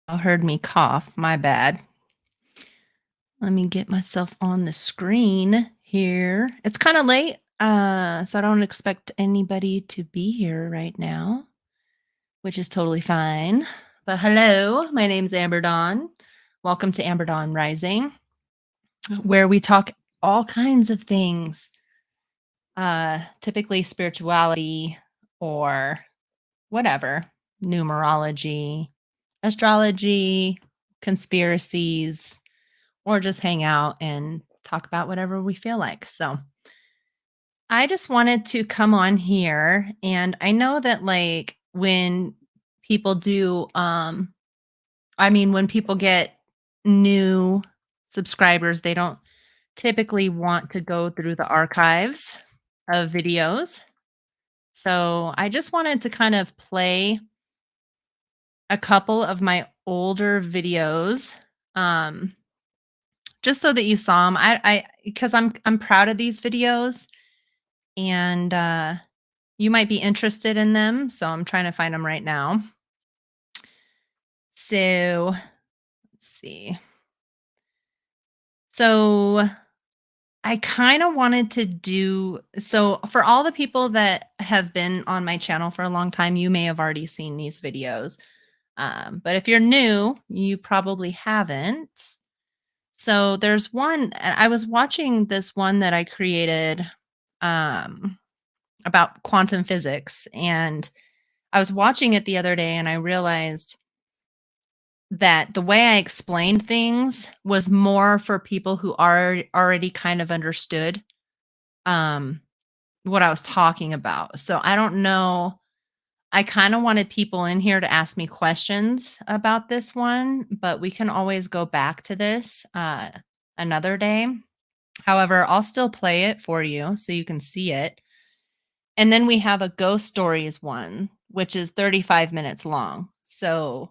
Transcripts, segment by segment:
Y'all heard me cough. My bad. Let me get myself on the screen here. It's kind of late, so I don't expect anybody to be here right now, which is totally fine. But hello, my name's Amber Dawn. Welcome to Amber Dawn Rising, where we talk all kinds of things, typically spirituality or whatever, numerology, astrology, conspiracies, or just hang out and talk about whatever we feel like. So, I just wanted to come on here, and I know that like when people do I mean when people get new subscribers, they don't typically want to go through the archives of videos. So, I just wanted to kind of play a couple of my older videos um just so that you saw them. I because I'm proud of these videos, and, you might be interested in them, so I'm trying to find them right now. So, let's see. So, I kinda wanted to do so for all the people that have been on my channel for a long time, you may have already seen these videos, but if you're new, you probably haven't. So, there's one I was watching this one that I created, um about quantum physics. And I was watching it the other day and I realized that the way I explained things was more for people who are already kind of understood um, what I was talking about. So I don't know. I kind of wanted people in here to ask me questions about this one, but we can always go back to this another day. However, I'll still play it for you so you can see it. And then we have a ghost stories one, which is 35 minutes long. So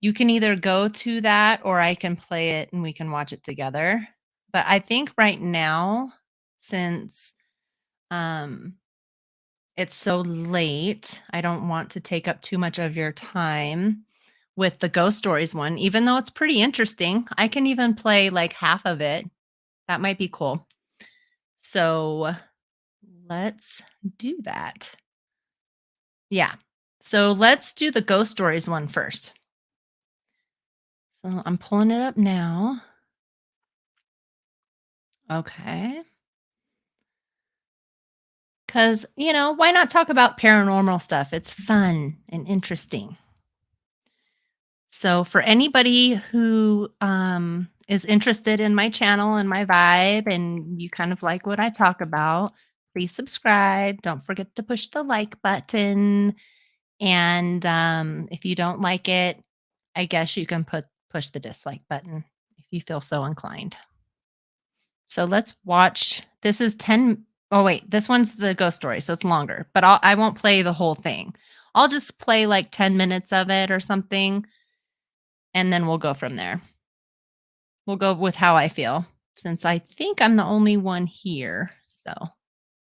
you can either go to that or I can play it and we can watch it together. But I think right now, since um it's so late, I don't want to take up too much of your time with the ghost stories one, even though it's pretty interesting. I can even play like half of it. That might be cool. So let's do that. Yeah. So let's do the ghost stories one first. So I'm pulling it up now. Okay. Because, why not talk about paranormal stuff? It's fun and interesting. So, for anybody who is interested in my channel and my vibe, and you kind of like what I talk about, please subscribe. Don't forget to push the like button. And if you don't like it, I guess you can push the dislike button if you feel so inclined. So let's watch. This is Oh, wait, this one's the ghost story, so it's longer, but I won't play the whole thing. I'll just play like 10 minutes of it or something, and then we'll go from there. We'll go with how I feel since I think I'm the only one here. So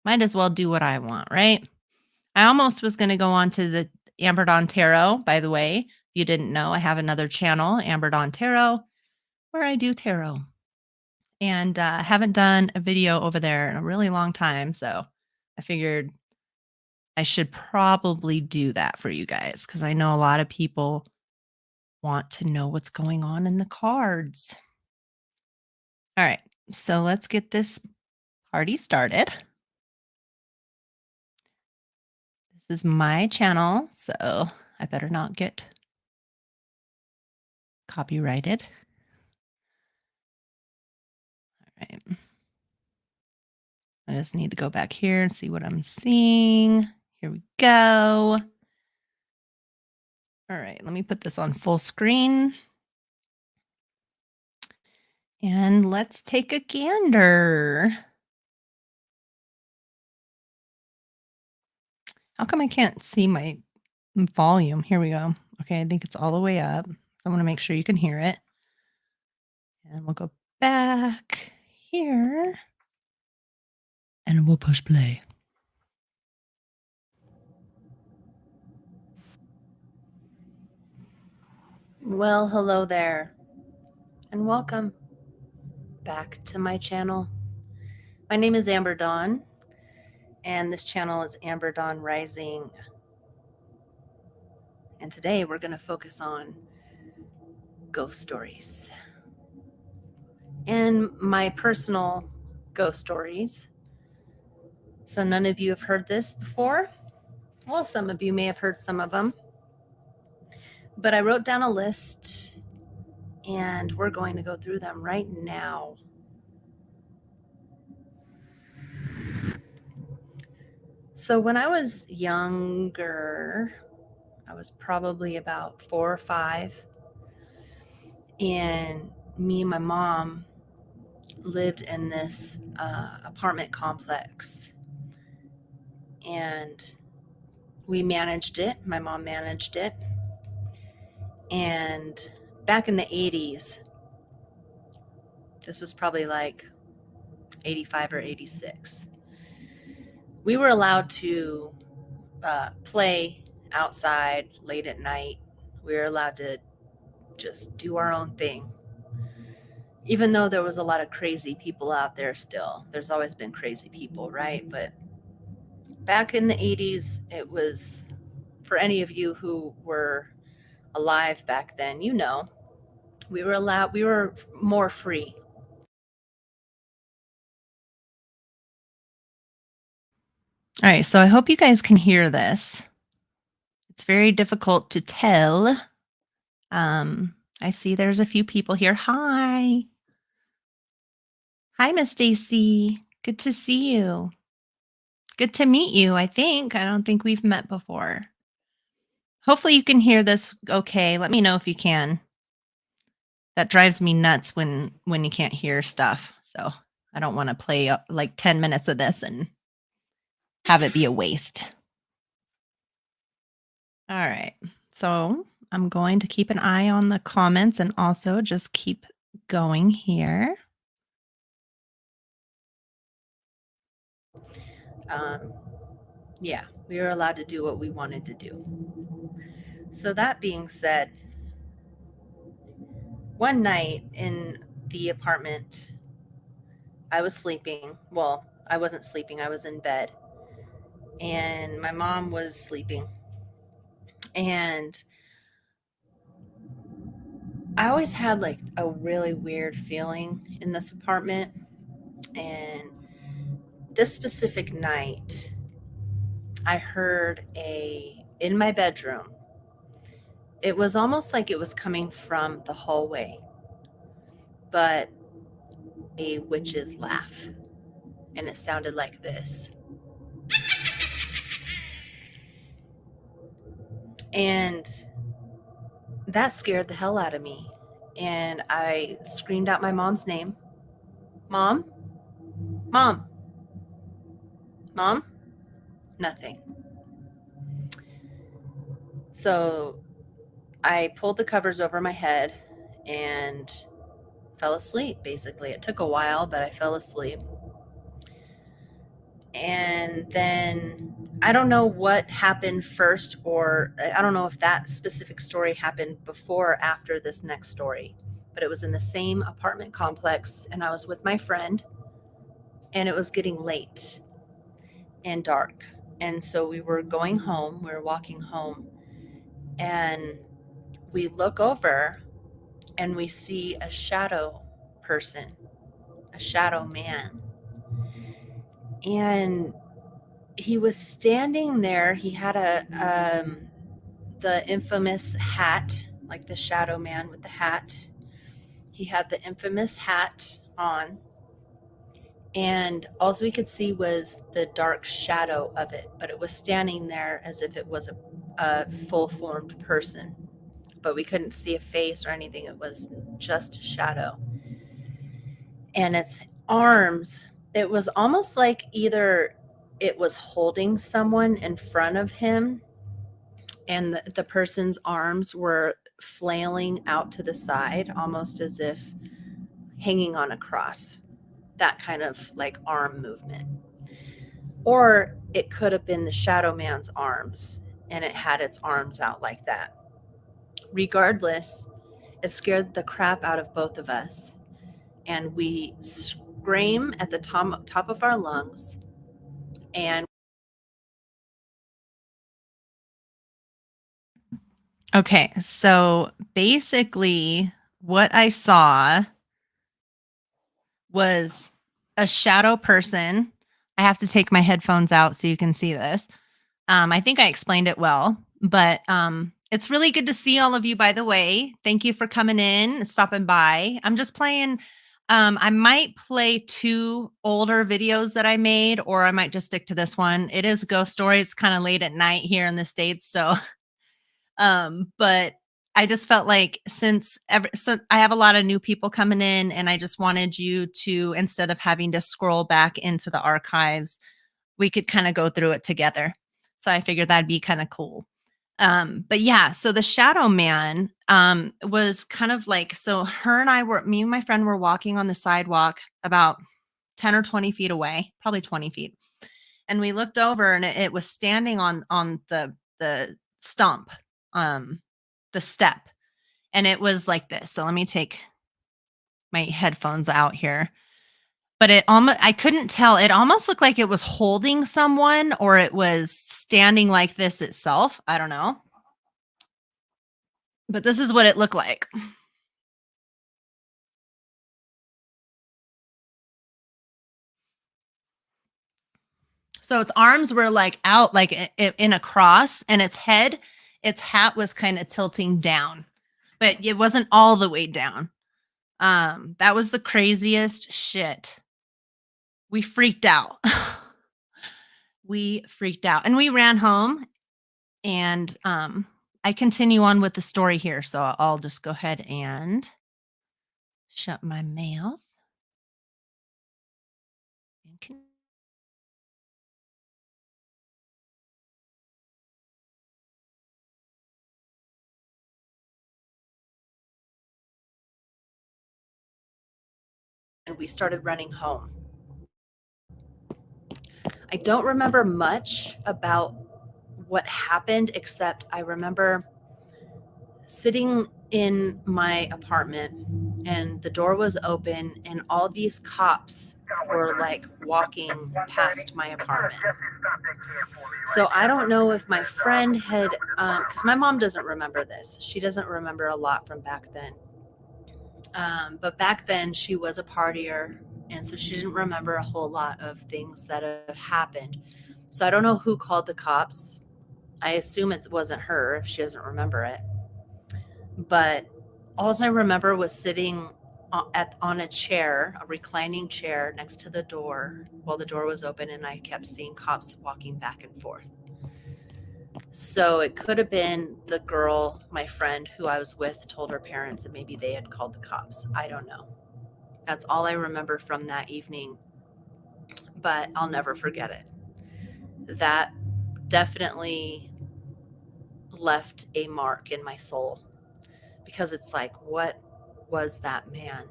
might as well do what I want, right? I almost was going to go on to the Amber Dawn Tarot, by the way. If you didn't know, I have another channel, Amber Dawn Tarot, where I do tarot. And haven't done a video over there in a really long time. So I figured I should probably do that for you guys because I know a lot of people want to know what's going on in the cards. All right. So let's get this party started. This is my channel, so I better not get copyrighted. All right. I just need to go back here and see what I'm seeing. Here we go. All right, let me put this on full screen. And let's take a gander. How come I can't see my volume? Here we go. Okay, I think it's all the way up. I want to make sure you can hear it. And we'll go back here. And we'll push play. Well, hello there. And welcome back to my channel. My name is Amber Dawn. And this channel is Amber Dawn Rising. And today we're going to focus on ghost stories. And my personal ghost stories. So none of you have heard this before. Well, some of you may have heard some of them. But I wrote down a list and we're going to go through them right now. So when I was younger, I was probably about 4 or 5, and me and my mom lived in this apartment complex, and we managed it. My mom managed it. And back in the 80s, this was probably like 85 or 86, we were allowed to play outside late at night. We were allowed to just do our own thing. Even though there was a lot of crazy people out there still. There's always been crazy people, right? But back in the 80s, it was, for any of you who were alive back then, you know, we were more free. All right, so I hope you guys can hear this. It's very difficult to tell. I see there's a few people here. Hi. Hi, Miss Stacy. Good to see you. Good to meet you, I think. I don't think we've met before. Hopefully you can hear this okay. Let me know if you can. That drives me nuts when you can't hear stuff. So I don't want to play like 10 minutes of this and have it be a waste. All right. So I'm going to keep an eye on the comments and also just keep going here. Yeah, we were allowed to do what we wanted to do. So that being said, one night in the apartment, I was sleeping. Well, I wasn't sleeping, I was in bed. And my mom was sleeping. And I always had like a really weird feeling in this apartment. And this specific night, I heard in my bedroom. It was almost like it was coming from the hallway, but a witch's laugh. And it sounded like this. And that scared the hell out of me. And I screamed out my mom's name. Mom? Mom? Mom? Nothing. So I pulled the covers over my head and fell asleep, basically. It took a while, but I fell asleep. And then I don't know what happened first, or I don't know if that specific story happened before or after this next story, but it was in the same apartment complex, and I was with my friend, and it was getting late and dark. And so we were going home, we were walking home, and we look over and we see a shadow person, a shadow man. And he was standing there. He had the infamous hat, like the shadow man with the hat. He had the infamous hat on, and all we could see was the dark shadow of it, but it was standing there as if it was a full formed person. But we couldn't see a face or anything. It was just a shadow. And its arms, it was almost like either it was holding someone in front of him, and the person's arms were flailing out to the side, almost as if hanging on a cross, that kind of like arm movement. Or it could have been the shadow man's arms, and it had its arms out like that. Regardless, it scared the crap out of both of us, and we scream at the top of our lungs. And okay, so basically what I saw was a shadow person. I have to take my headphones out so you can see this. I think I explained it well, but it's really good to see all of you, by the way. Thank you for coming in, stopping by. I'm just playing. I might play 2 older videos that I made, or I might just stick to this one. It is a ghost story. It's kind of late at night here in the States. So, but I just felt like so I have a lot of new people coming in, and I just wanted you to, instead of having to scroll back into the archives, we could kind of go through it together. So I figured that'd be kind of cool. But yeah, so the shadow man was kind of like, so me and my friend were walking on the sidewalk about 10 or 20 feet away, probably 20 feet. And we looked over, and it was standing on the stump, the step. And it was like this. So let me take my headphones out here. But I couldn't tell. It almost looked like it was holding someone, or it was standing like this itself. I don't know. But this is what it looked like. So its arms were like out, like in a cross, and its hat was kind of tilting down, but it wasn't all the way down. That was the craziest shit. We freaked out. We freaked out, and we ran home. And I continue on with the story here, so I'll just go ahead and shut my mouth. And we started running home. I don't remember much about what happened, except I remember sitting in my apartment, and the door was open, and all these cops were like walking past my apartment. So I don't know if my friend had, because my mom doesn't remember this. She doesn't remember a lot from back then. But back then she was a partier, and so she didn't remember a whole lot of things that had happened. So I don't know who called the cops. I assume it wasn't her if she doesn't remember it. But all I remember was sitting on a chair, a reclining chair next to the door while the door was open, and I kept seeing cops walking back and forth. So it could have been the girl, my friend who I was with, told her parents, and maybe they had called the cops. I don't know. That's all I remember from that evening, but I'll never forget it. that definitely left a mark in my soul, because it's like, what was that man?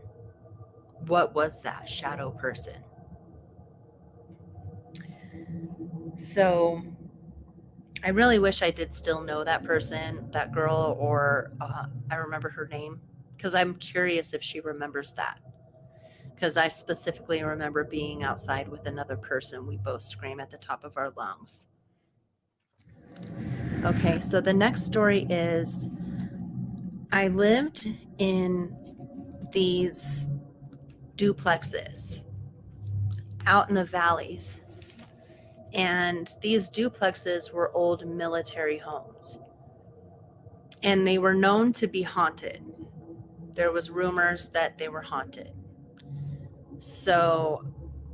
What was that shadow person? So I really wish I did still know that person, that girl, or I remember her name, because I'm curious if she remembers that. Because I specifically remember being outside with another person. We both scream at the top of our lungs. Okay, so the next story is, I lived in these duplexes out in the valleys. And these duplexes were old military homes. And they were known to be haunted. There was rumors that they were haunted. So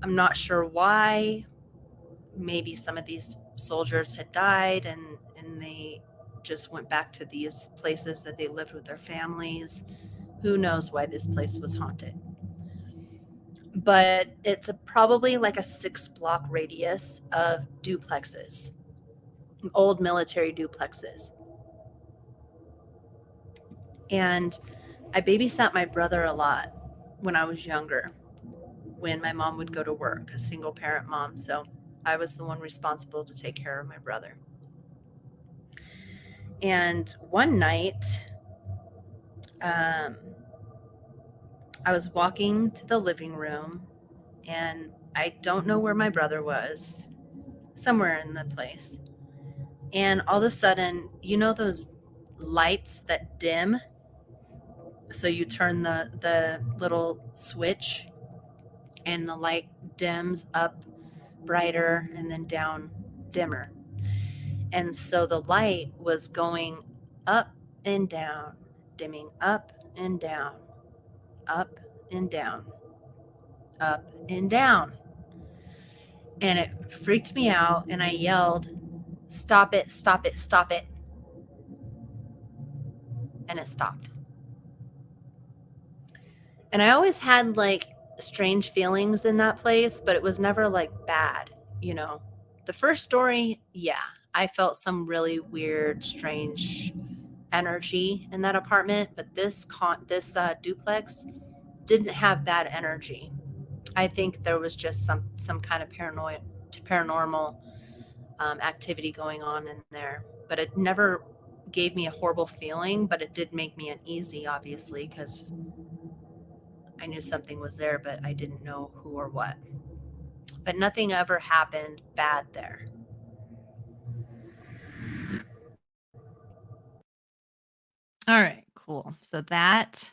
I'm not sure why. Maybe some of these soldiers had died, and they just went back to these places that they lived with their families. Who knows why this place was haunted? But it's probably like a 6-block radius of duplexes, old military duplexes. And I babysat my brother a lot when I was younger, when my mom would go to work, a single parent mom. So I was the one responsible to take care of my brother. And one night, I was walking to the living room, and I don't know where my brother was, somewhere in the place. And all of a sudden, you know those lights that dim? So you turn the little switch and the light dims up brighter and then down dimmer. And so the light was going up and down, dimming up and down, up and down, up and down. And it freaked me out, and I yelled, "Stop it, stop it, stop it." And it stopped. And I always had like strange feelings in that place, but it was never like bad, you know. The first story, yeah, I felt some really weird, strange energy in that apartment, but this duplex didn't have bad energy. I think there was just some kind of paranormal activity going on in there, but it never gave me a horrible feeling, but it did make me uneasy, obviously, because I knew something was there, but I didn't know who or what. But nothing ever happened bad there. All right, cool. So that,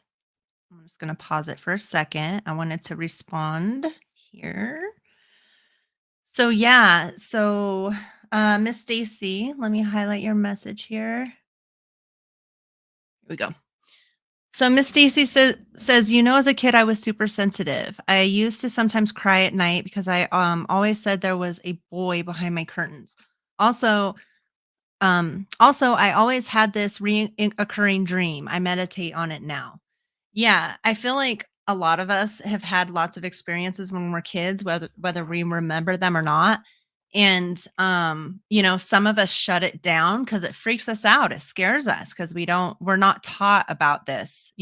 I'm just going to pause it for a second. I wanted to respond here. So yeah, so Miss Stacy, let me highlight your message here. Here we go. So Miss Stacy says, as a kid I was super sensitive. I used to sometimes cry at night because I always said there was a boy behind my curtains. Also, also I always had this reoccurring dream. I meditate on it now. Yeah, I feel like a lot of us have had lots of experiences when we're kids, whether we remember them or not. And some of us shut it down because it freaks us out. It scares us because we're not taught about this,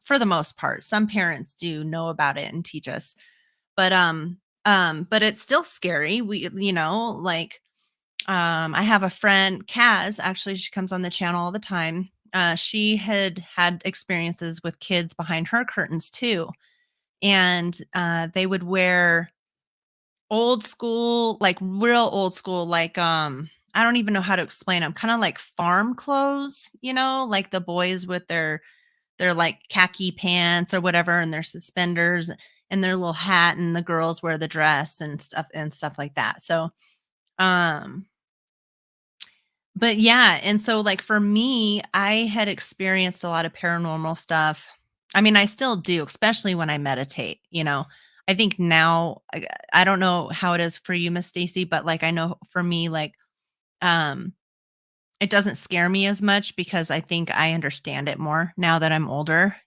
for the most part. Some parents do know about it and teach us. But it's still scary. I have a friend, Kaz, actually, she comes on the channel all the time. She had experiences with kids behind her curtains too. And they would wear old school, like real old school, like, I don't even know how to explain them, kind of like farm clothes, like the boys with their like khaki pants or whatever, and their suspenders and their little hat, and the girls wear the dress and stuff like that. So, um, but yeah, and so, like, for me, I had experienced a lot of paranormal stuff. I mean, I still do, especially when I meditate. I think now, I don't know how it is for you, Miss Stacy, but, like, I know for me, like, um, it doesn't scare me as much because I think I understand it more now that I'm older,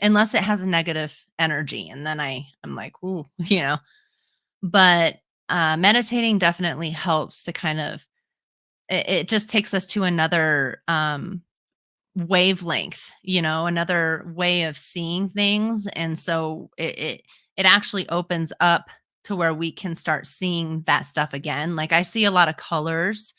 unless it has a negative energy, and then I'm like, "Ooh," But Meditating definitely helps to kind of it just takes us to another wavelength, another way of seeing things. And so it actually opens up to where we can start seeing that stuff again. Like I see a lot of colors,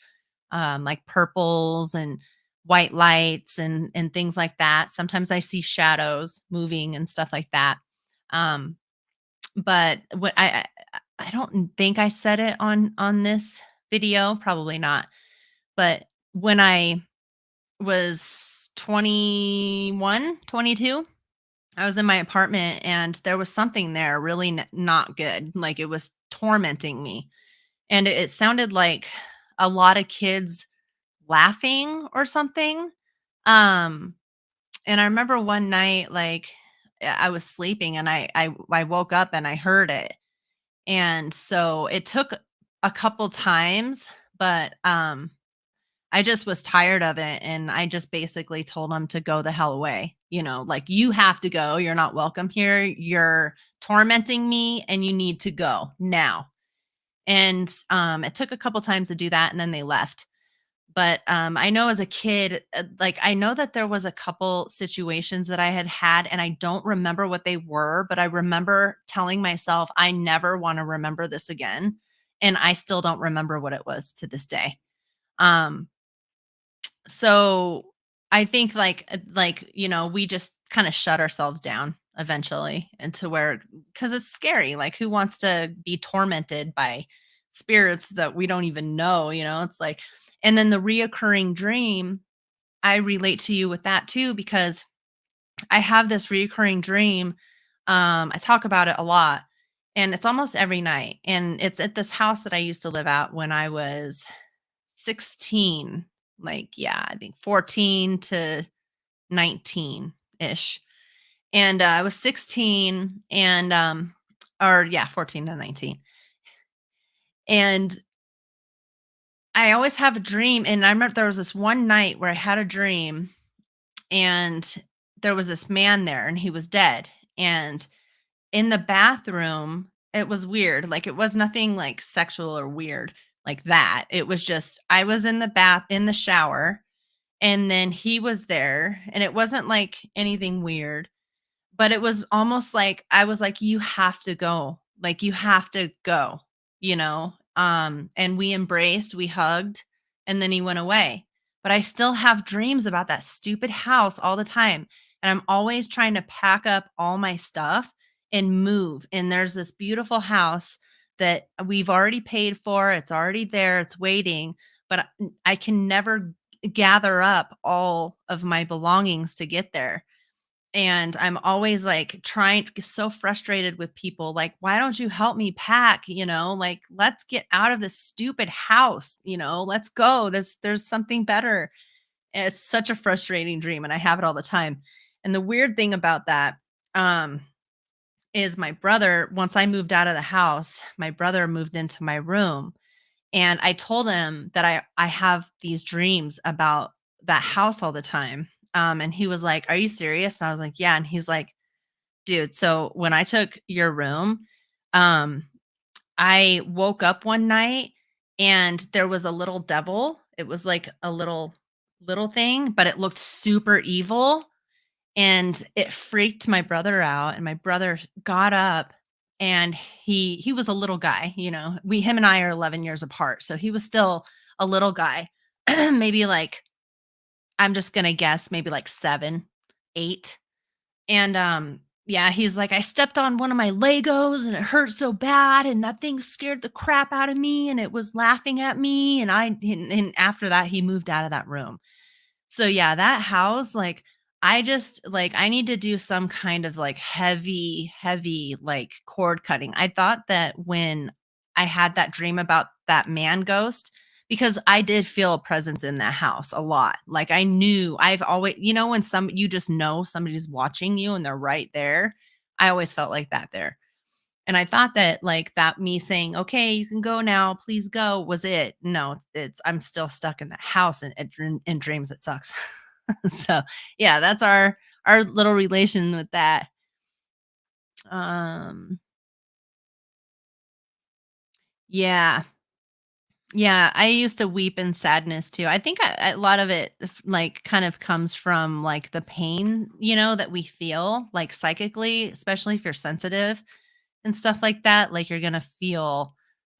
like purples and white lights and things like that. Sometimes I see shadows moving and stuff like that. Um, but what I don't think I said it on this video, probably not. But when I was 21, 22, I was in my apartment and there was something there really not good. Like it was tormenting me. And it sounded like a lot of kids laughing or something. Um, and I remember one night, like I was sleeping and I woke up and I heard it. And so it took a couple times, but I just was tired of it, and I just basically told him to go the hell away, like, "You have to go, you're not welcome here, you're tormenting me, and you need to go now." And, it took a couple times to do that, and then they left. But, I know as a kid, like, I know that there was a couple situations that I had had, and I don't remember what they were, but I remember telling myself, "I never wanna remember this again," and I still don't remember what it was to this day. Um so I think we just kind of shut ourselves down eventually into where because it's scary. Like who wants to be tormented by spirits that we don't even know? It's like and then the reoccurring dream, I relate to you with that too, because I have this reoccurring dream. I talk about it a lot and it's almost every night. And it's at this house that I used to live at when I was 16, like, yeah, I think 14 to 19-ish. And, I was 16 and, or yeah, 14 to 19. And I always have a dream, and I remember there was this one night where I had a dream, and there was this man there, and he was dead. And in the bathroom, it was weird, like, it was nothing, like, sexual or weird like that. It was just I was in the shower, and then he was there, and it wasn't, like, anything weird, but it was almost like I was like, "You have to go. Like, you have to go," and we embraced, we hugged, and then he went away. But I still have dreams about that stupid house all the time, and I'm always trying to pack up all my stuff and move, and there's this beautiful house that we've already paid for, it's already there, it's waiting, but I can never gather up all of my belongings to get there. And I'm always like trying so frustrated with people like, "Why don't you help me pack?" Like, "Let's get out of this stupid house, let's go. There's something better." And it's such a frustrating dream and I have it all the time. And the weird thing about that um is my brother, once I moved out of the house, my brother moved into my room and I told him that I have these dreams about that house all the time. And he was like, "Are you serious?" And I was like, "Yeah." And he's like, "Dude, so when I took your room, um, I woke up one night and there was a little devil. It was like a little thing, but it looked super evil and it freaked my brother out, and my brother got up and he was a little guy, we him and I are 11 years apart, so he was still a little guy. Maybe like I'm just gonna guess maybe like 7, 8. And yeah, he's like, "I stepped on one of my Legos and it hurt so bad and that thing scared the crap out of me and it was laughing at me." And after that he moved out of that room. So yeah, that house, like, I just like, I need to do some kind of like heavy, like cord cutting. I thought that when I had that dream about that man ghost, because I did feel a presence in that house a lot. Like I knew I've always, when you just know somebody's watching you and they're right there. I always felt like that there. And I thought that like that me saying, "Okay, you can go now, please go," was it. No, it's I'm still stuck in the house and in dreams. It sucks. So yeah, that's our little relation with that. Um Yeah. Yeah, I used to weep in sadness too. I think a lot of it like kind of comes from like the pain, that we feel like psychically, especially if you're sensitive and stuff like that. Like you're going to feel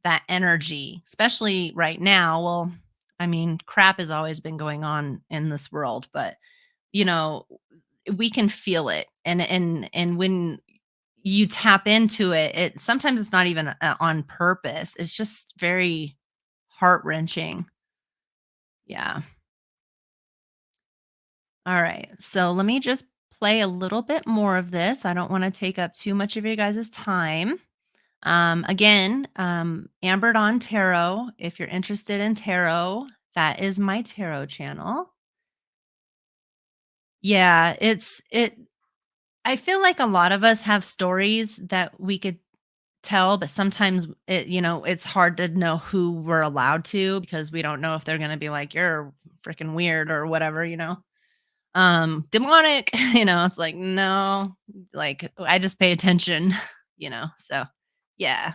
that energy, especially right now. Well, I mean, crap has always been going on in this world, but you know, we can feel it. And when you tap into it, sometimes it's not even on purpose. It's just very heart-wrenching. Yeah. All right. So let me just play a little bit more of this. I don't want to take up too much of your guys' time. Again, Amber Dawn Tarot. If you're interested in tarot, that is my tarot channel. Yeah, I feel like a lot of us have stories that we could tell, but sometimes it's hard to know who we're allowed to because we don't know if they're going to be like, you're freaking weird or whatever. Demonic, it's like, no, like I just pay attention, so yeah,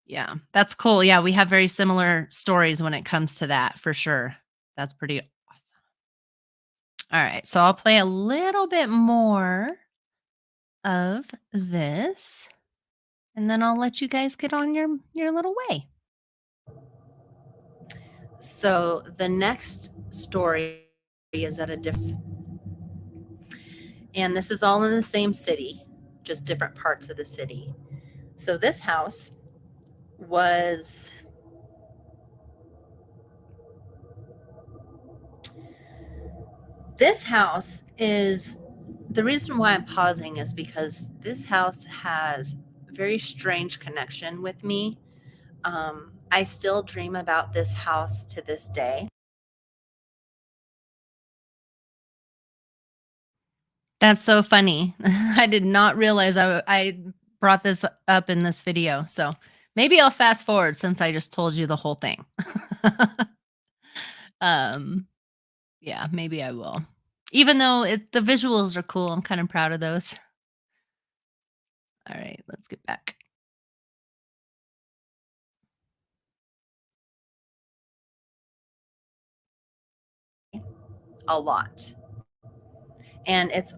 yeah, that's cool. Yeah, we have very similar stories when it comes to that for sure. That's pretty awesome. All right, so I'll play a little bit more of this and then I'll let you guys get on your little way. So the next story is at a different, and this is all in the same city, just different parts of the city. So this house was this house is the reason why I'm pausing is because this house has a very strange connection with me. I still dream about this house to this day. That's so funny. I did not realize I brought this up in this video. So maybe I'll fast forward since I just told you the whole thing. um, yeah, maybe I will. Even though the visuals are cool, I'm kind of proud of those. All right, let's get back. A lot. And it's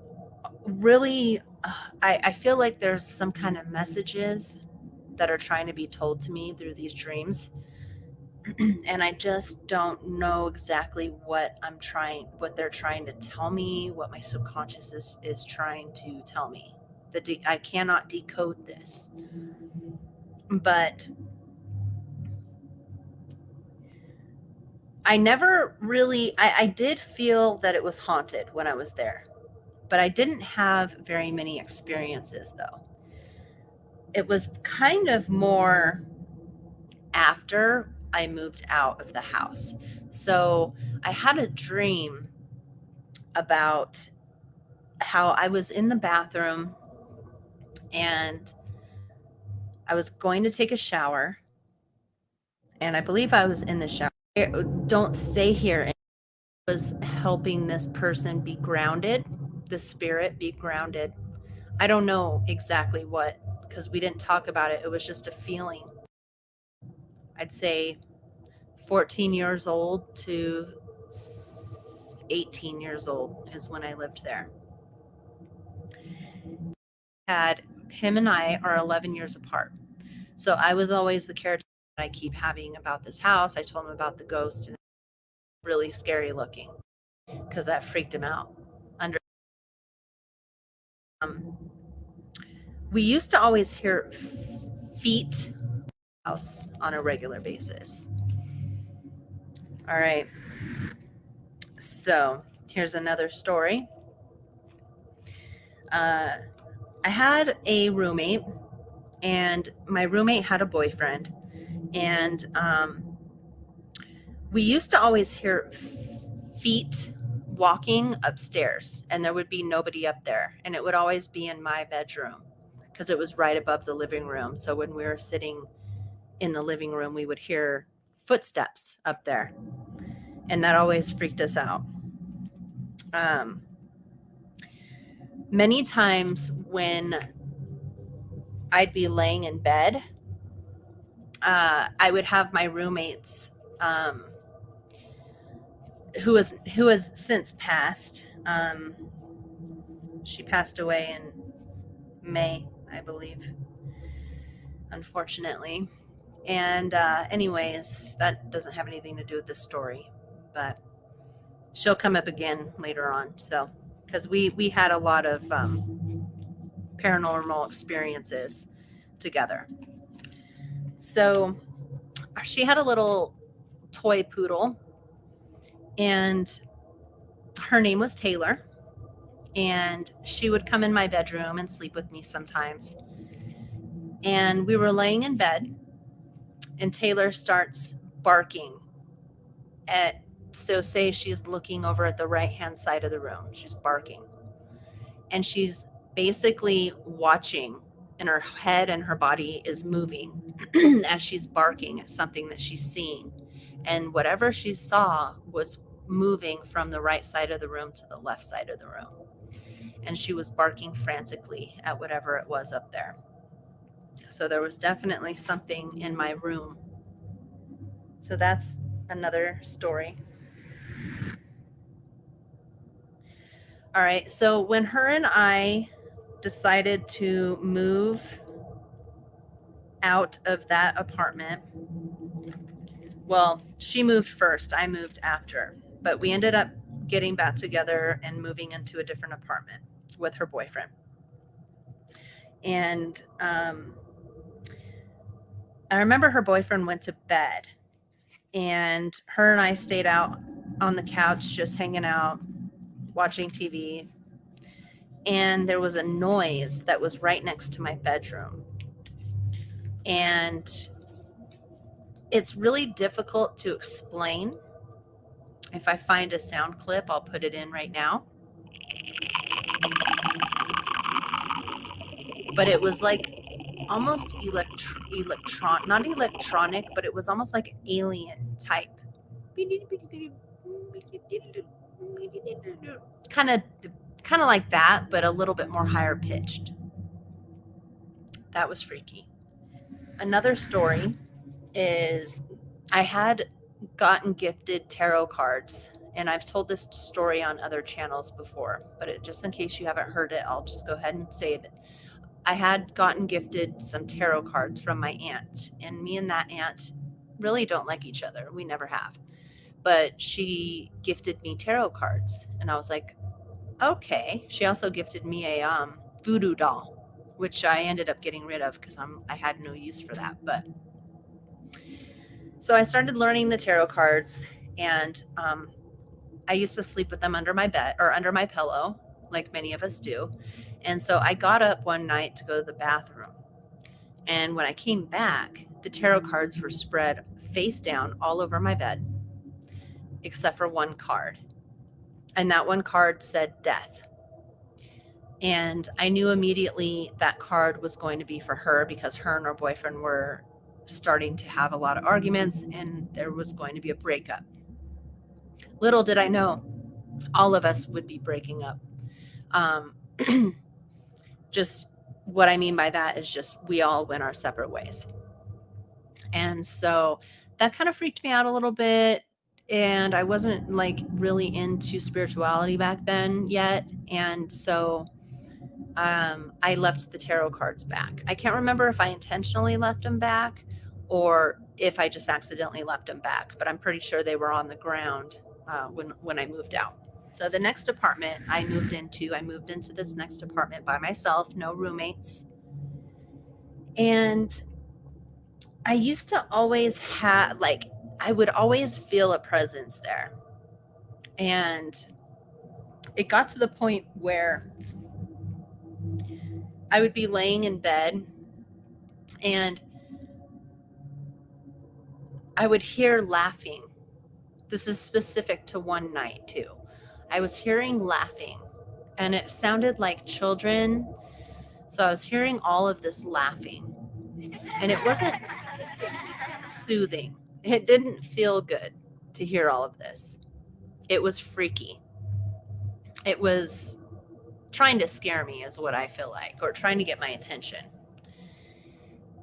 really, I feel like there's some kind of messages that are trying to be told to me through these dreams. And I just don't know exactly what they're trying to tell me, what my subconscious is trying to tell me. I cannot decode this. But I never really, I did feel that it was haunted when I was there, but I didn't have very many experiences though. It was kind of more after I moved out of the house. So I had a dream about how I was in the bathroom and I was going to take a shower. And I believe I was in the shower. Don't stay here. And I was helping this person be grounded, the spirit be grounded. I don't know exactly what, because we didn't talk about it. It was just a feeling. I'd say 14 years old to 18 years old is when I lived there. Had him and I are 11 years apart. So I was always the character that I keep having about this house. I told him about the ghost and really scary looking because that freaked him out. Under um, we used to always hear feet house on a regular basis. All right. So here's another story. I had a roommate, and my roommate had a boyfriend, and we used to always hear feet walking upstairs, and there would be nobody up there, and it would always be in my bedroom because it was right above the living room. So when we were sitting in the living room, we would hear footsteps up there, and that always freaked us out. Um, Many times when I'd be laying in bed I would have my roommates, who has since passed. She passed away in May, I believe, unfortunately. And anyways, that doesn't have anything to do with this story, but she'll come up again later on. So, because we had a lot of paranormal experiences together. So she had a little toy poodle, and her name was Taylor. And she would come in my bedroom and sleep with me sometimes. And we were laying in bed, and Taylor starts barking at, so say she's looking over at the right hand side of the room. She's barking. And she's basically watching, and her head and her body is moving as she's barking at something that she's seeing. And whatever she saw was moving from the right side of the room to the left side of the room. And she was barking frantically at whatever it was up there. So there was definitely something in my room. So that's another story. All right. So when her and I decided to move out of that apartment, well, she moved first, I moved after, but we ended up getting back together and moving into a different apartment with her boyfriend. And I remember her boyfriend went to bed, and her and I stayed out on the couch just hanging out, watching TV. And there was a noise that was right next to my bedroom. And it's really difficult to explain. If I find a sound clip, I'll put it in right now. But it was like almost not electronic, but it was almost like alien type. Kind of like that, but a little bit more higher pitched. That was freaky. Another story is I had gotten gifted tarot cards, and I've told this story on other channels before, but just in case you haven't heard it, I'll just go ahead and say it. I had gotten gifted some tarot cards from my aunt, and me and that aunt really don't like each other. We never have. But she gifted me tarot cards, and I was like, okay. She also gifted me a voodoo doll, which I ended up getting rid of because I had no use for that. But so I started learning the tarot cards, and I used to sleep with them under my bed or under my pillow, like many of us do. And so I got up one night to go to the bathroom. And when I came back, the tarot cards were spread face down all over my bed, except for one card. And that one card said death. And I knew immediately that card was going to be for her, because her and her boyfriend were starting to have a lot of arguments, and there was going to be a breakup. Little did I know, all of us would be breaking up. Just what I mean by that is just we all went our separate ways. And so that kind of freaked me out a little bit. And I wasn't like really into spirituality back then yet. And so I left the tarot cards back. I can't remember if I intentionally left them back or if I just accidentally left them back, but I'm pretty sure they were on the ground when I moved out. So the next apartment I moved into this next apartment by myself, no roommates. And I used to always have, like, I would always feel a presence there. And it got to the point where I would be laying in bed and I would hear laughing. This is specific to one night too. I was hearing laughing, and it sounded like children. So I was hearing all of this laughing, and it wasn't soothing. It didn't feel good to hear all of this. It was freaky. It was trying to scare me, is what I feel like, or trying to get my attention.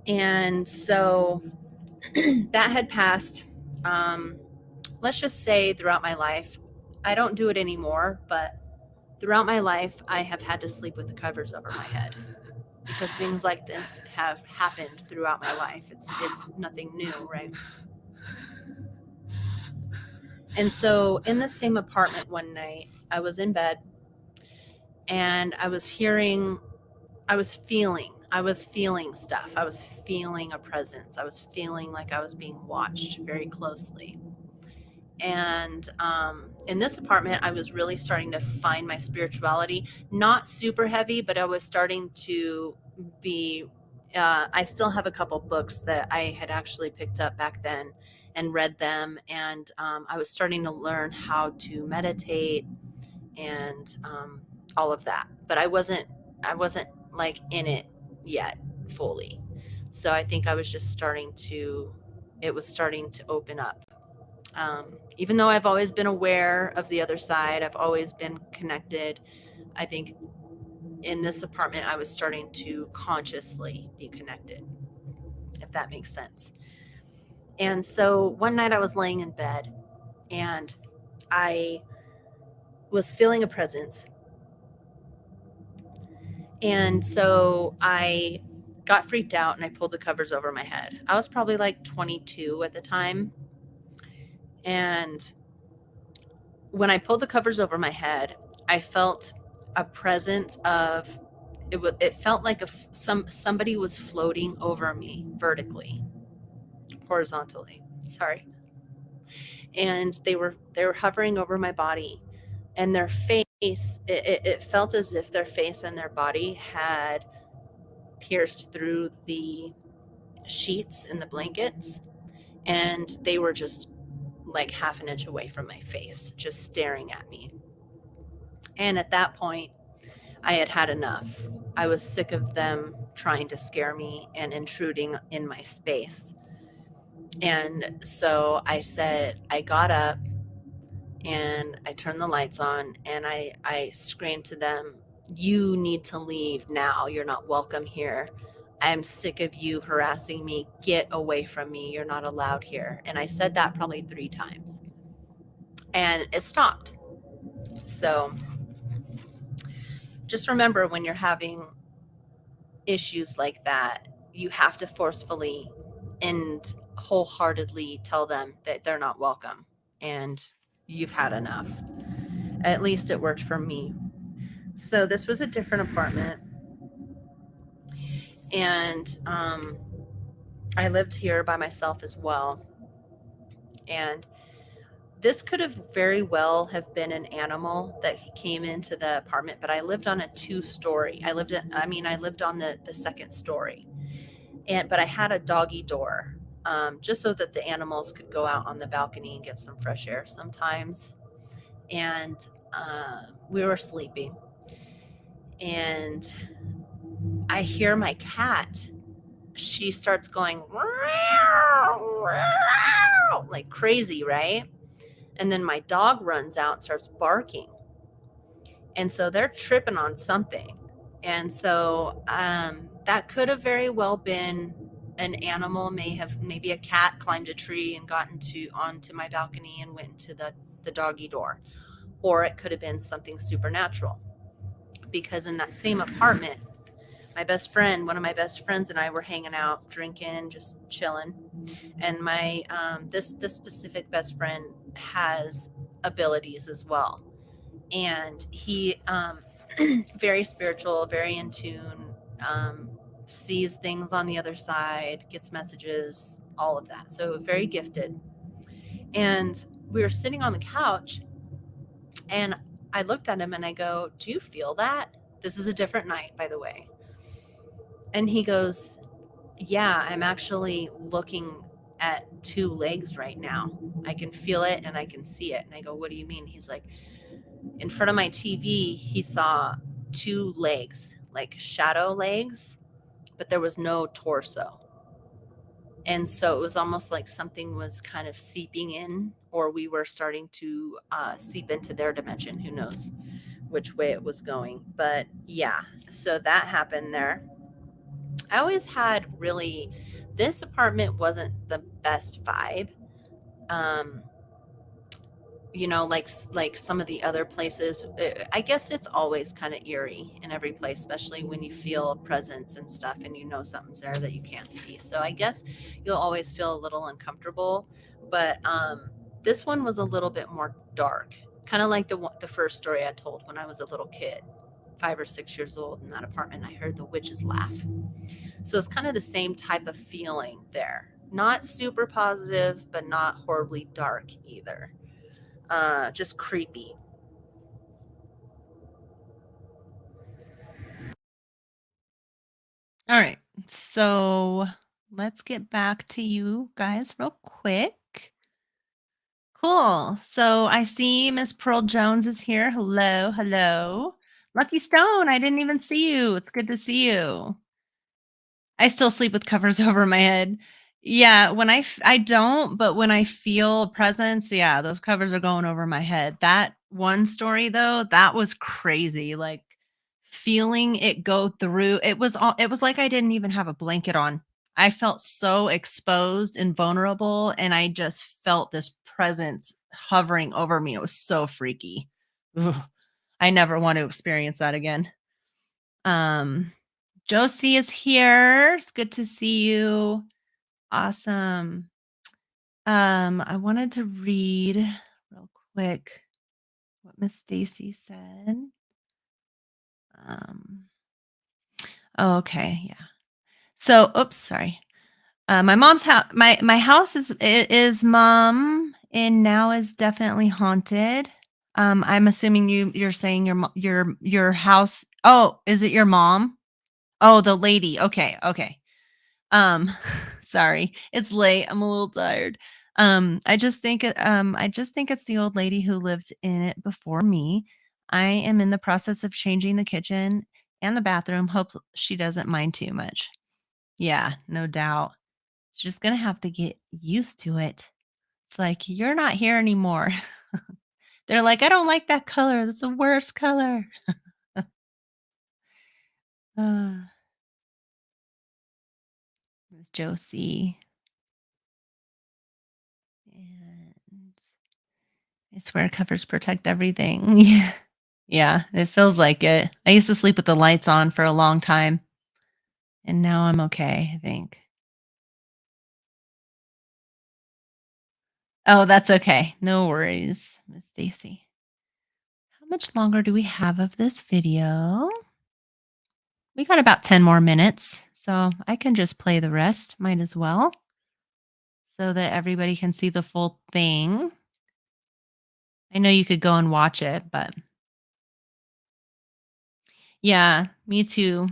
And so That had passed, um, let's just say throughout my life. I don't do it anymore, but throughout my life, I have had to sleep with the covers over my head because things like this have happened throughout my life. It's nothing new, right? And so in the same apartment one night, I was in bed and I was feeling stuff. I was feeling a presence. I was feeling like I was being watched very closely. And in this apartment, I was really starting to find my spirituality, not super heavy, but I was starting to be. I still have a couple books that I had actually picked up back then and read them, and I was starting to learn how to meditate and all of that. But I wasn't like in it yet fully. So I think I was just it was starting to open up. Even though I've always been aware of the other side, I've always been connected. I think in this apartment, I was starting to consciously be connected, if that makes sense. And so one night I was laying in bed and I was feeling a presence. And so I got freaked out and I pulled the covers over my head. I was probably like 22 at the time. And when I pulled the covers over my head, I felt a presence of it felt like somebody was floating over me vertically, horizontally. Sorry. And they were hovering over my body, and their face it felt as if their face and their body had pierced through the sheets and the blankets, and they were just like half an inch away from my face, just staring at me. And at that point, I had had enough. I was sick of them trying to scare me and intruding in my space. And so I got up and I turned the lights on and I screamed to them, "You need to leave now. You're not welcome here. I'm sick of you harassing me. Get away from me. You're not allowed here." And I said that probably 3 times. And it stopped. So just remember, when you're having issues like that, you have to forcefully and wholeheartedly tell them that they're not welcome and you've had enough. At least it worked for me. So this was a different apartment, and I lived here by myself as well. And this could have very well have been an animal that came into the apartment, but I lived on a 2-story. I lived on the second story. But I had a doggy door, just so that the animals could go out on the balcony and get some fresh air sometimes. And we were sleeping, and I hear my cat. She starts going like crazy, right? And then my dog runs out and starts barking. And so they're tripping on something. And so that could have very well been an animal. Maybe a cat climbed a tree and got onto my balcony and went into the doggy door. Or it could have been something supernatural. Because in that same apartment, one of my best friends and I were hanging out, drinking, just chilling. And my this specific best friend has abilities as well. And he very spiritual, very in tune, sees things on the other side, gets messages, all of that. So very gifted. And we were sitting on the couch, and I looked at him and I go, "Do you feel that?" This is a different night, by the way. And he goes, "Yeah, I'm actually looking at 2 legs right now. I can feel it and I can see it." And I go, "What do you mean?" He's like, in front of my TV, he saw 2 legs, like shadow legs, but there was no torso. And so it was almost like something was kind of seeping in, or we were starting to seep into their dimension. Who knows which way it was going. But yeah, so that happened there. I always had really This apartment wasn't the best vibe. Um, like some of the other places, I guess it's always kind of eerie in every place, especially when you feel a presence and stuff and you know something's there that you can't see. So I guess you'll always feel a little uncomfortable. But this one was a little bit more dark, kind of like the first story I told when I was a little kid, 5 or 6 years old, in that apartment. I heard the witches laugh. So it's kind of the same type of feeling there. Not super positive, but not horribly dark either. Just creepy. All right. So let's get back to you guys real quick. Cool. So I see Miss Pearl Jones is here. Hello. Hello. Lucky Stone, I didn't even see you. It's good to see you. I still sleep with covers over my head. Yeah, I don't, but when I feel a presence, yeah, those covers are going over my head. That one story though, that was crazy. Like feeling it go through, it was like I didn't even have a blanket on. I felt so exposed and vulnerable and I just felt this presence hovering over me. It was so freaky. Ugh, I never want to experience that again. Um Josie is here. It's good to see you. Awesome. I wanted to read real quick what Miss Stacy said. Um, oh, okay, yeah. So, oops, sorry. My mom's house. My house is mom, and now is definitely haunted. I'm assuming you're saying your house. Oh, is it your mom? Oh, the lady. Okay, okay. Um, sorry, it's late. I'm a little tired. I just think it's the old lady who lived in it before me. I am in the process of changing the kitchen and the bathroom. Hope she doesn't mind too much. Yeah, no doubt. She's gonna have to get used to it. It's like you're not here anymore. They're like, I don't like that color. That's the worst color. Uh, Miss Josie. And I swear covers protect everything. Yeah. Yeah, it feels like it. I used to sleep with the lights on for a long time, and now I'm okay, I think. Oh, that's okay. No worries, Miss Stacy. How much longer do we have of this video? We got about 10 more minutes, so I can just play the rest, might as well, so that everybody can see the full thing. I know you could go and watch it, but yeah, me too.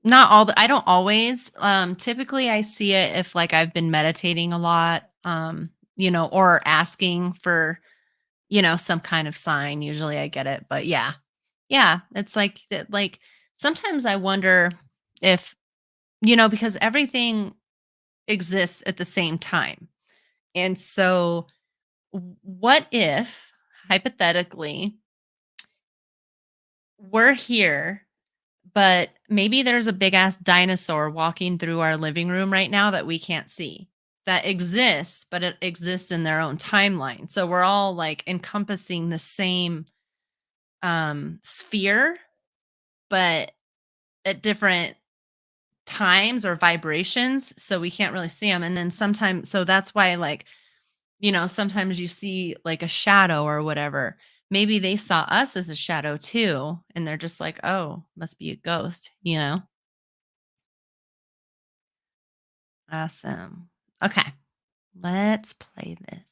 Not all the I don't always, typically, I see it if, like, I've been meditating a lot, or asking for, some kind of sign, usually I get it, but yeah. Yeah, it's like that like, sometimes I wonder if because everything exists at the same time, and so, what if, hypothetically, we're here but maybe there's a big ass dinosaur walking through our living room right now that we can't see. That exists, but it exists in their own timeline. So we're all like encompassing the same sphere, but at different times or vibrations. So we can't really see them. And then sometimes, so that's why, like, sometimes you see like a shadow or whatever. Maybe they saw us as a shadow too. And they're just like, oh, must be a ghost. Awesome. Okay, let's play this.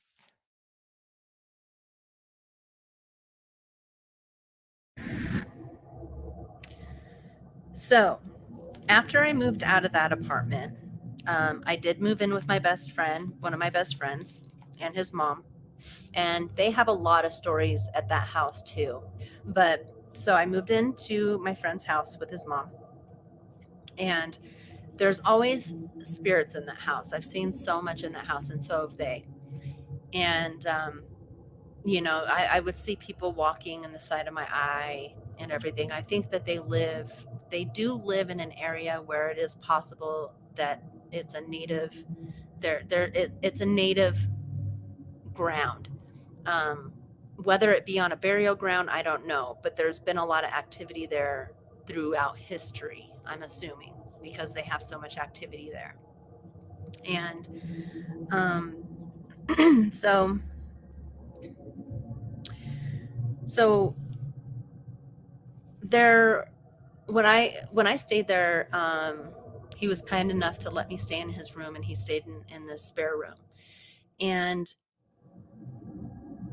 So, after I moved out of that apartment, I did move in with my best friend, one of my best friends, and his mom. And they have a lot of stories at that house too. But so I moved into my friend's house with his mom, and there's always spirits in that house. I've seen so much in that house, and so have they. And I would see people walking in the side of my eye and everything. I think that they do live in an area where it is possible that it's a native, it's a native ground. Um, whether it be on a burial ground, I don't know, but there's been a lot of activity there throughout history, I'm assuming, because they have so much activity there. And so so there when I stayed there, he was kind enough to let me stay in his room, and he stayed in the spare room. And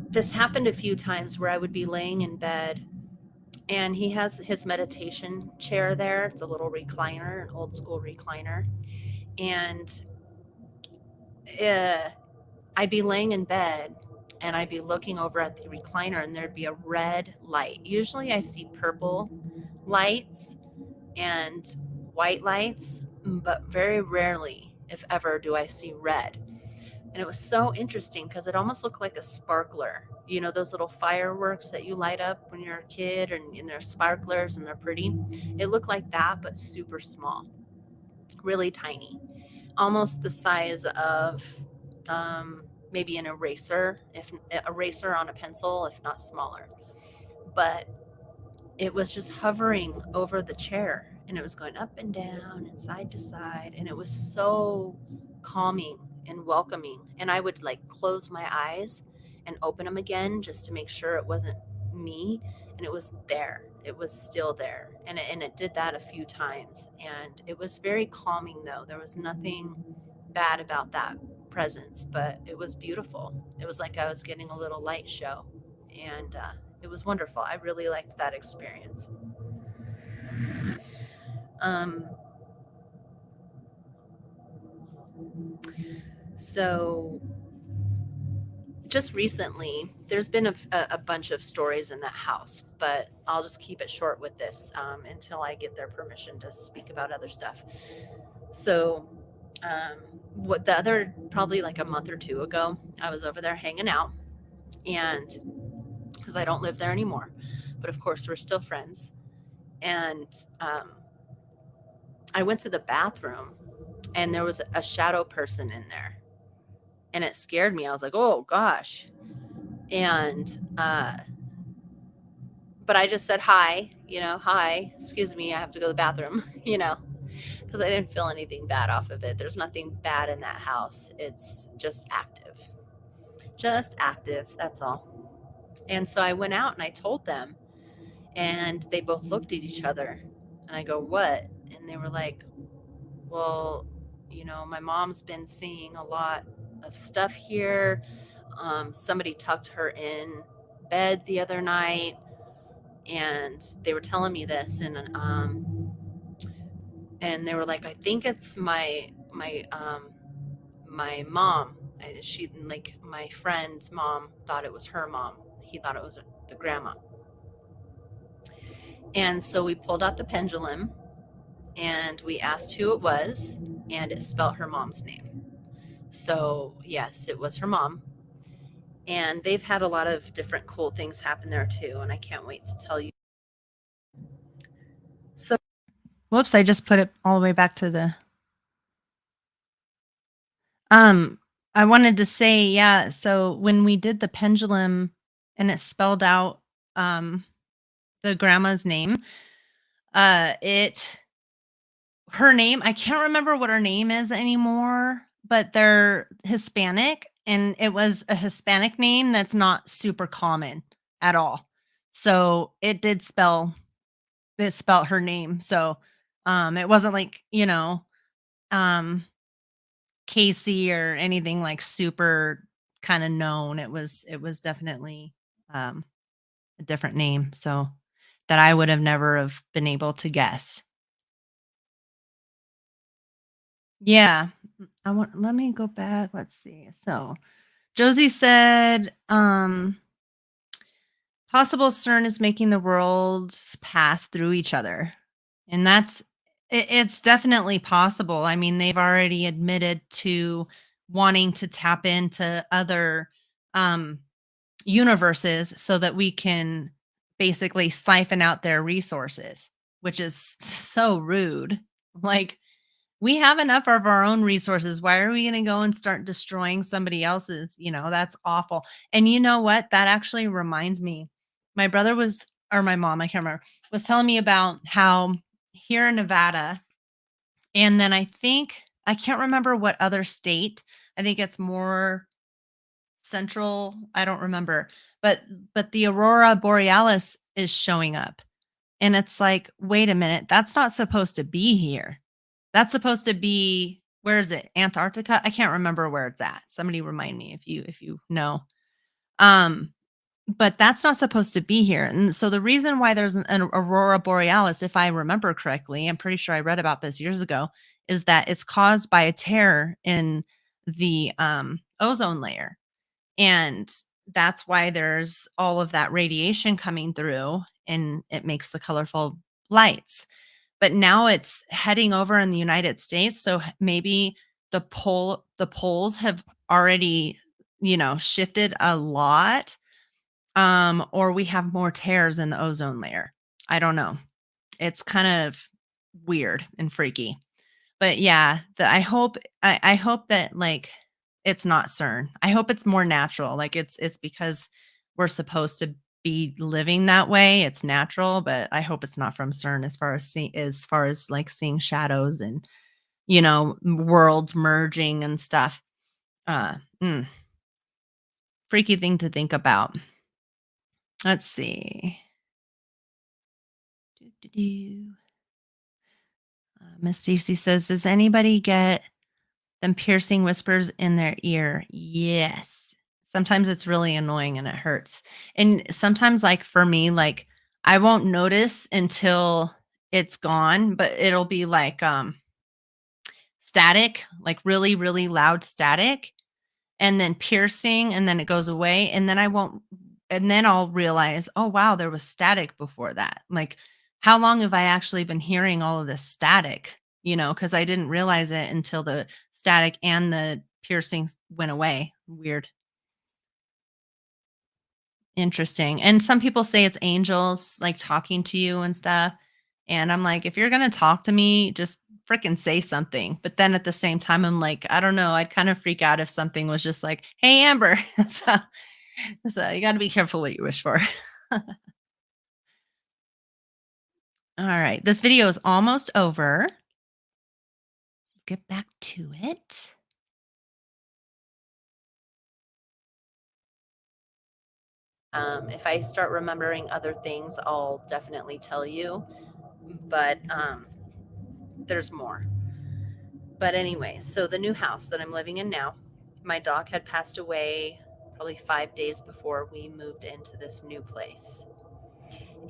this happened a few times where I would be laying in bed, and he has his meditation chair there. It's a little recliner, an old school recliner. And uh, I'd be laying in bed, and I'd be looking over at the recliner, and there'd be a red light. Usually I see purple lights and white lights, but very rarely, if ever, do I see red. And it was so interesting because it almost looked like a sparkler. You know, those little fireworks that you light up when you're a kid, and they're sparklers and they're pretty. It looked like that, but super small, really tiny, almost the size of maybe an eraser, if eraser on a pencil, if not smaller. But it was just hovering over the chair, and it was going up and down and side to side, and it was so calming and welcoming. And I would like close my eyes and open them again just to make sure it wasn't me, and it was there. It was still there, and it did that a few times, and it was very calming. Though there was nothing bad about that presence, but it was beautiful. It was like I was getting a little light show, and it was wonderful. I really liked that experience. Um, so just recently, there's been a bunch of stories in that house, but I'll just keep it short with this until I get their permission to speak about other stuff. So, um, what the other, probably like a month or two ago, I was over there hanging out, and because I don't live there anymore, but of course we're still friends. And um, I went to the bathroom, and there was a shadow person in there, and it scared me. I was like, oh gosh. And but I just said hi, hi, excuse me, I have to go to the bathroom, because I didn't feel anything bad off of it. There's nothing bad in that house. It's just active, that's all. And so I went out and I told them, and they both looked at each other, and I go, what? And they were like, well, my mom's been seeing a lot of stuff here. Somebody tucked her in bed the other night, and they were telling me this, and they were like, I think it's my mom. She, like, my friend's mom thought it was her mom. He thought it was the grandma. And so we pulled out the pendulum, and we asked who it was, and it spelled her mom's name. So yes, it was her mom. And they've had a lot of different cool things happen there too, and I can't wait to tell you. So, whoops, I just put it all the way back to the I wanted to say, yeah, so when we did the pendulum and it spelled out um the grandma's name, it her name, I can't remember what her name is anymore, but they're Hispanic, and it was a Hispanic name that's not super common at all. So it spelled her name. So it wasn't like, um Casey or anything like super kind of known. It was definitely um a different name. So that I would have never have been able to guess. Yeah. Let me go back. Let's see. So Josie said, possible CERN is making the worlds pass through each other. And it's definitely possible. I mean, they've already admitted to wanting to tap into other um universes so that we can basically siphon out their resources, which is so rude. Like, We have enough of our own resources. Why are we gonna go and start destroying somebody else's? That's awful. And you know what? That actually reminds me. My brother was or my mom, I can't remember, was telling me about how here in Nevada, and then I can't remember what other state. I think it's more central, I don't remember. But the aurora borealis is showing up. And it's like, "Wait a minute, that's not supposed to be here." That's supposed to be where is it? Antarctica? I can't remember where it's at. Somebody remind me if you know. Um, but that's not supposed to be here. And so the reason why there's an aurora borealis, if I remember correctly, I'm pretty sure I read about this years ago, is that it's caused by a tear in the ozone layer. And that's why there's all of that radiation coming through and it makes the colorful lights. But now it's heading over in the United States, so maybe the poles have already, shifted a lot, or we have more tears in the ozone layer. I don't know. It's kind of weird and freaky. But yeah, I hope that, like, it's not CERN. I hope it's more natural, like, it's because we're supposed to be living that way, it's natural, but I hope it's not from CERN as far as, like, seeing shadows and, worlds merging and stuff. Uh, mm, Freaky thing to think about. Let's see. Doo-doo-doo. Miss Stacy says, "Does anybody get them piercing whispers in their ear?" Yes. Sometimes it's really annoying and it hurts. And sometimes, like, for me, like, I won't notice until it's gone, but it'll be like, static, like really, really loud static, and then piercing, and then it goes away, and then I won't and then I'll realize, "Oh, wow, there was static before that." Like, how long have I actually been hearing all of this static? Because I didn't realize it until the static and the piercings went away. Weird. Interesting. And some people say it's angels, like, talking to you and stuff, and I'm like, "If you're gonna talk to me, just fricking say something." But then at the same time, I'm like, I don't know, I'd kind of freak out if something was just like, "Hey, Amber." So you gotta be careful what you wish for. Alright, this video is almost over. Let's get back to it. If I start remembering other things, I'll definitely tell you, but, there's more. But anyway, so the new house that I'm living in now, my dog had passed away probably 5 days before we moved into this new place.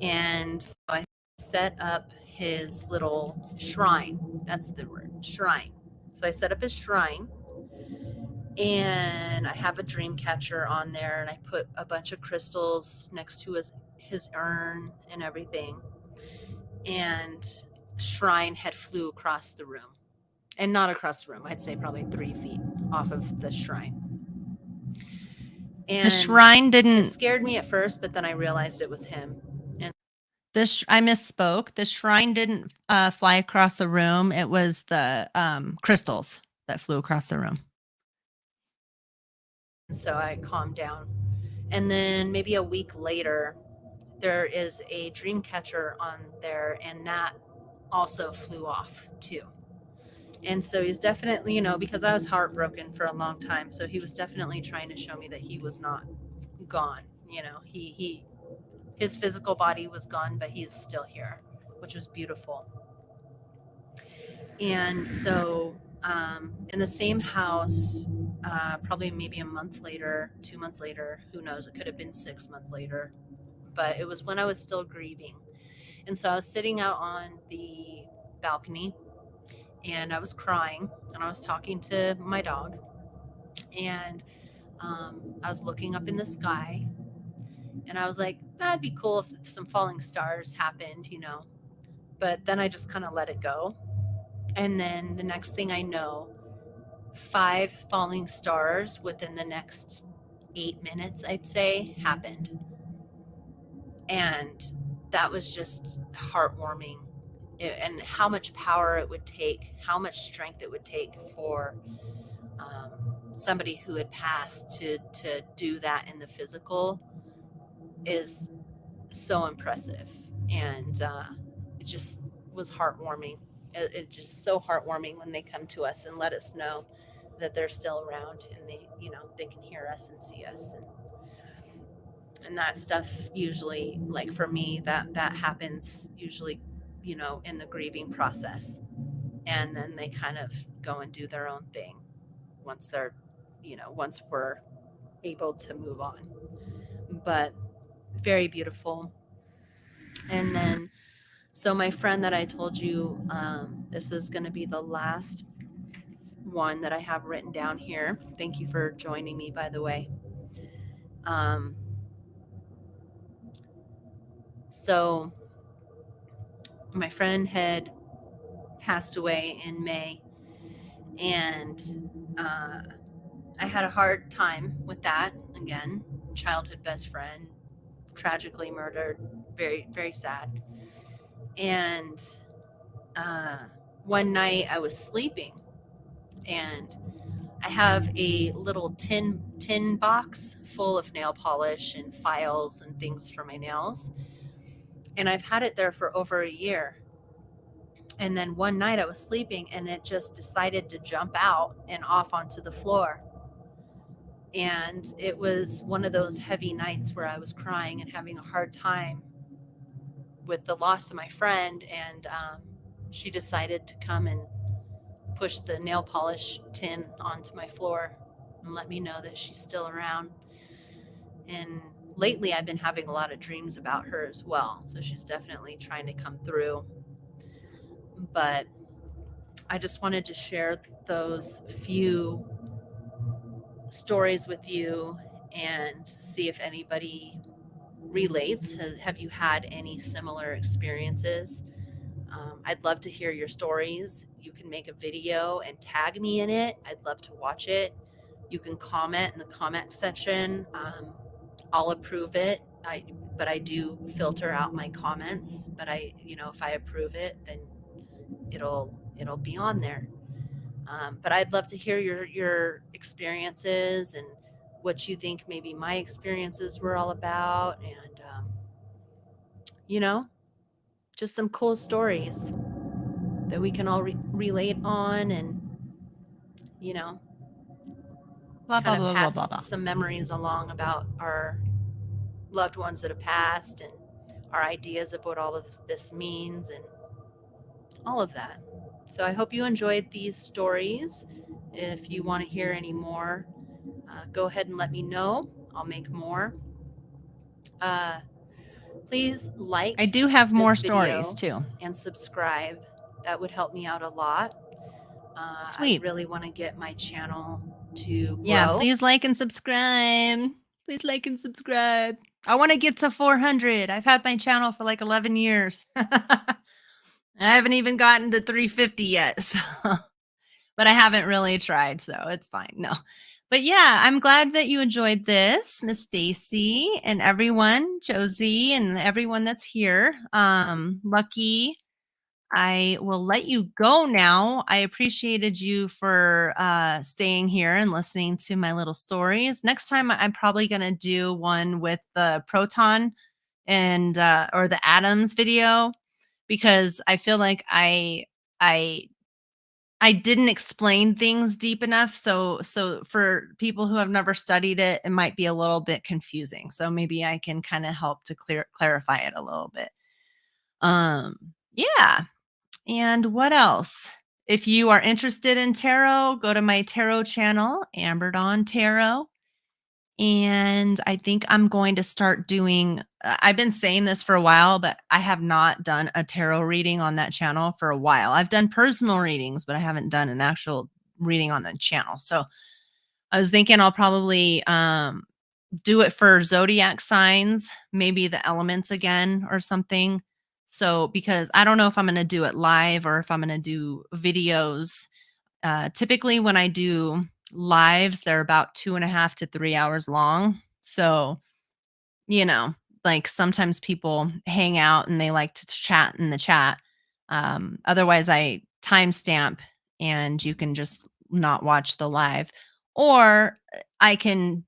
And so I set up his little shrine. That's the word, shrine. So I set up his shrine and I have a dream catcher on there and I put a bunch of crystals next to his urn and everything. And shrine had flew across the room. And not across the room. I'd say probably 3 feet off of the shrine. And the shrine It didn't scared me at first, but then I realized it was him. And I misspoke. The shrine didn't, fly across the room. It was the, crystals that flew across the room. so I calmed down. And then maybe a week later, there is a dream catcher on there, and that also flew off too. And so he's definitely, because I was heartbroken for a long time, so he was definitely trying to show me that he was not gone. His physical body was gone, but he's still here, which was beautiful. And so, in the same house, probably maybe a month later, 2 months later, who knows? It could have been 6 months later, but it was when I was still grieving. And so I was sitting out on the balcony and I was crying and I was talking to my dog. And I was looking up in the sky and I was like, that'd be cool if some falling stars happened. But then I just kind of let it go. And then the next thing I know, 5 falling stars within the next 8 minutes, I'd say, happened. And that was just heartwarming. and how much power it would take, how much strength it would take for somebody who had passed to do that in the physical is so impressive. And it just was heartwarming. It's just so heartwarming when they come to us and let us know that they're still around, and they can hear us and see us, and that stuff usually, like for me, that happens usually, in the grieving process. And then they kind of go and do their own thing once once we're able to move on. But very beautiful. And then, so my friend that I told you, this is going to be the last one that I have written down here. Thank you for joining me, by the way. So my friend had passed away in May, and I had a hard time with that. Again, childhood best friend, tragically murdered, very, very sad. And one night I was sleeping, and I have a little tin box full of nail polish and files and things for my nails, and I've had it there for over a year. And then one night I was sleeping, and it just decided to jump out and off onto the floor. And it was one of those heavy nights where I was crying and having a hard time with the loss of my friend. And she decided to come and push the nail polish tin onto my floor and let me know that she's still around. And lately I've been having a lot of dreams about her as well. So she's definitely trying to come through. But I just wanted to share those few stories with you and see if anybody relates. Have you had any similar experiences? I'd love to hear your stories. You can make a video and tag me in it. I'd love to watch it. You can comment in the comment section. I'll approve it. But I do filter out my comments. But if I approve it, then it'll be on there. But I'd love to hear your experiences and what you think maybe my experiences were all about, and just some cool stories that we can all relate on, and Blah, blah, kind of blah, blah, pass blah, blah. some memories along about our loved ones that have passed, and our ideas of what all of this means, and all of that. So I hope you enjoyed these stories. If you want to hear any more, go ahead and let me know. I'll make more. Please like I do have more this video stories too. and subscribe. That would help me out a lot. I Sweet. really want to get my channel to grow. Yeah, please like and subscribe. Please like and subscribe. I want to get to 400. I've had my channel for like 11 years. And I haven't even gotten to 350 yet. So. But I haven't really tried, so it's fine. No. But yeah, I'm glad that you enjoyed this, Miss Stacy, and everyone, Josie, and everyone that's here. Lucky, I will let you go now. I appreciated you for staying here and listening to my little stories. Next time, I'm probably going to do one with the proton and or the atoms video, because I feel like I didn't explain things deep enough. So for people who have never studied it, it might be a little bit confusing. So maybe I can kind of help to clarify it a little bit. Yeah. And what else? If you are interested in tarot, go to my tarot channel, Amber Dawn Tarot. And I think I'm going to start doing, I've been saying this for a while, but I have not done a tarot reading on that channel for a while. I've done personal readings, but I haven't done an actual reading on the channel. So I was thinking I'll probably do it for zodiac signs, maybe the elements again or something. So, because I don't know if I'm going to do it live or if I'm going to do videos. Typically when I do lives, they're about 2.5 to 3 hours long. So, like sometimes people hang out and they like to chat in the chat. Otherwise, I timestamp and you can just not watch the live. Or I can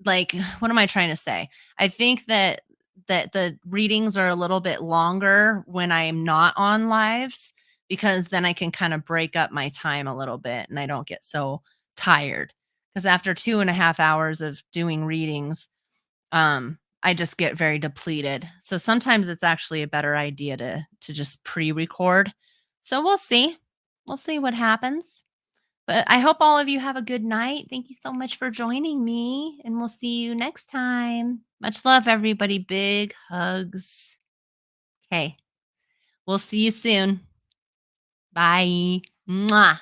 like what am I trying to say? I think that the readings are a little bit longer when I'm not on lives because then I can kind of break up my time a little bit and I don't get so tired. Because after 2.5 hours of doing readings, I just get very depleted. So sometimes it's actually a better idea to just pre-record. So we'll see. We'll see what happens. But I hope all of you have a good night. Thank you so much for joining me, and we'll see you next time. Much love, everybody. Big hugs. Okay. We'll see you soon. Bye. Mwah.